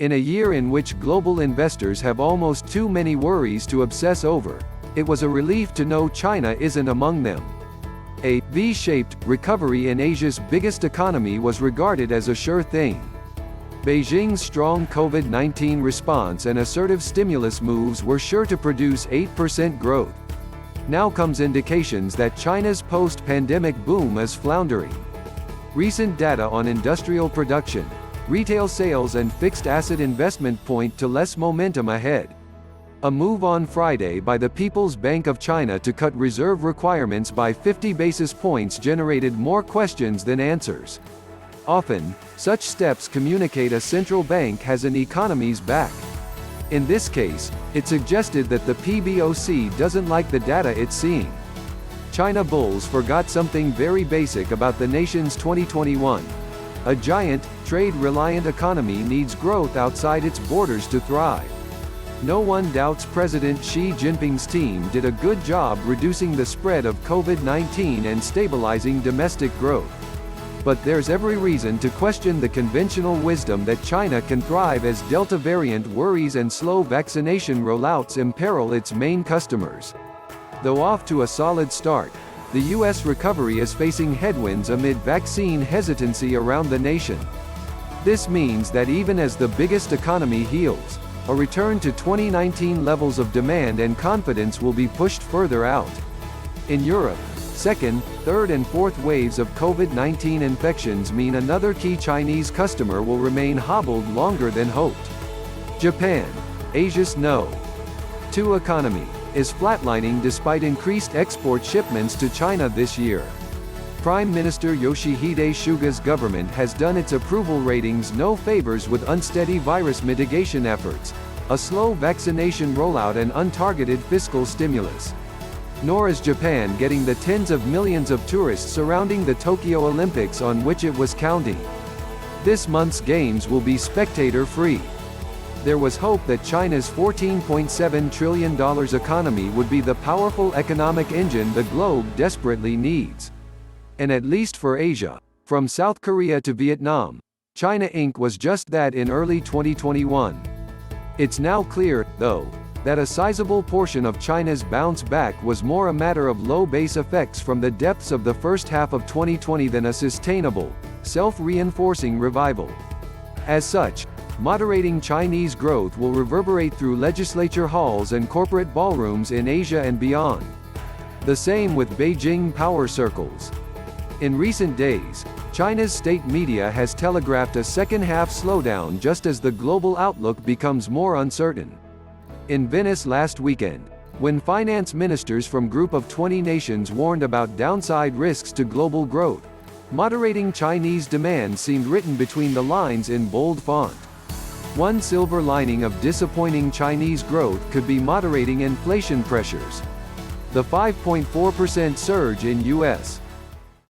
In a year in which global investors have almost too many worries to obsess over, it was a relief to know China isn't among them. A V-shaped recovery in Asia's biggest economy was regarded as a sure thing. Beijing's strong COVID-19 response and assertive stimulus moves were sure to produce 8% growth. Now comes indications that China's post-pandemic boom is floundering. Recent data on industrial production, retail sales and fixed asset investment point to less momentum ahead. A move on Friday by the People's Bank of China to cut reserve requirements by 50 basis points generated more questions than answers. Often, such steps communicate a central bank has an economy's back. In this case, it suggested that the PBOC doesn't like the data it's seeing. China bulls forgot something very basic about the nation's 2021. A giant, trade-reliant economy needs growth outside its borders to thrive. No one doubts President Xi Jinping's team did a good job reducing the spread of COVID-19 and stabilizing domestic growth. But there's every reason to question the conventional wisdom that China can thrive as Delta variant worries and slow vaccination rollouts imperil its main customers. Though off to a solid start, the U.S. recovery is facing headwinds amid vaccine hesitancy around the nation. This means that even as the biggest economy heals, a return to 2019 levels of demand and confidence will be pushed further out. In Europe, second, third and fourth waves of COVID-19 infections mean another key Chinese customer will remain hobbled longer than hoped. Japan, Asia's No.2 economy, is flatlining despite increased export shipments to China this year. Prime Minister Yoshihide Suga's government has done its approval ratings no favors with unsteady virus mitigation efforts, a slow vaccination rollout and untargeted fiscal stimulus. Nor is Japan getting the tens of millions of tourists surrounding the Tokyo Olympics on which it was counting. This month's games will be spectator-free. There was hope that China's $14.7 trillion economy would be the powerful economic engine the globe desperately needs. And at least for Asia, from South Korea to Vietnam, China Inc. was just that in early 2021. It's now clear, though, that a sizable portion of China's bounce back was more a matter of low base effects from the depths of the first half of 2020 than a sustainable, self-reinforcing revival. As such, moderating Chinese growth will reverberate through legislature halls and corporate ballrooms in Asia and beyond. The same with Beijing power circles. In recent days, China's state media has telegraphed a second-half slowdown just as the global outlook becomes more uncertain. In Venice last weekend, when finance ministers from Group of 20 nations warned about downside risks to global growth, moderating Chinese demand seemed written between the lines in bold font. One silver lining of disappointing Chinese growth could be moderating inflation pressures. The 5.4% surge in U.S.